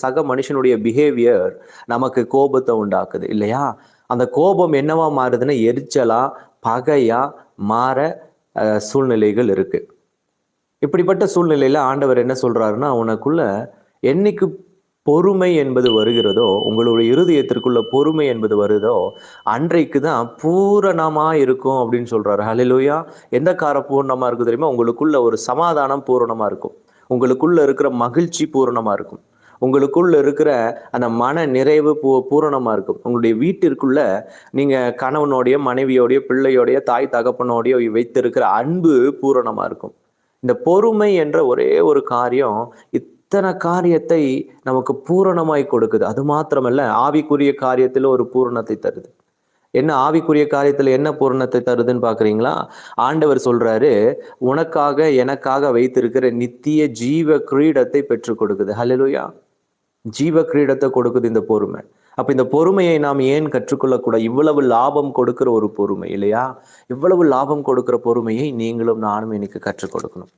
சக மனுஷனுடைய பிஹேவியர் நமக்கு கோபத்தை உண்டாக்குது இல்லையா? அந்த கோபம் என்னவா மாறுதுன்னா எரிச்சலா, பகையா மாற சூழ்நிலைகள் இருக்கு. இப்படிப்பட்ட சூழ்நிலையில ஆண்டவர் என்ன சொல்றாருன்னா, உனக்குள்ள என்னைக்கு பொறுமை என்பது வருகிறதோ, உங்களுடைய இருதயத்திற்குள்ள பொறுமை என்பது வருதோ, அன்றைக்கு தான் பூரணமா இருக்கும் அப்படின்னு சொல்றாரு. ஹல்லேலூயா! எந்த பூரணமா இருக்கும் தெரியுமா? உங்களுக்குள்ள ஒரு சமாதானம் பூரணமா இருக்கும். உங்களுக்குள்ள இருக்கிற மகிழ்ச்சி பூரணமா இருக்கும். உங்களுக்குள்ள இருக்கிற அந்த மன நிறைவு பூரணமா இருக்கும். உங்களுடைய வீட்டிற்குள்ள நீங்க கணவனோடைய, மனைவியோடைய, பிள்ளையோடைய, தாய் தகப்பனோடைய வைத்திருக்கிற அன்பு பூரணமா இருக்கும். இந்த பொறுமை என்ற ஒரே ஒரு காரியம் இத்தனை காரியத்தை நமக்கு பூரணமாய் கொடுக்குது. அது மாத்திரமல்ல, ஆவிக்குரிய காரியத்தில் ஒரு பூரணத்தை தருது. என்ன ஆவிக்குரிய காரியத்துல என்ன பூரணத்தை தருதுன்னு பாக்குறீங்களா? ஆண்டவர் சொல்றாரு, உனக்காக எனக்காக வைத்திருக்கிற நித்திய ஜீவ கிரீடத்தை பெற்றுக் கொடுக்குது. ஹல்லேலூயா! ஜீவ கிரீடத்தை கொடுக்குது இந்த பொறுமை. அப்ப இந்த பொறுமையை நாம் ஏன் கற்றுக்கொள்ளக்கூடாது? இவ்வளவு லாபம் கொடுக்கிற ஒரு பொறுமை இல்லையா? இவ்வளவு லாபம் கொடுக்கிற பொறுமையை நீங்களும் நானும் இன்னைக்கு கற்றுக் கொடுக்கணும்.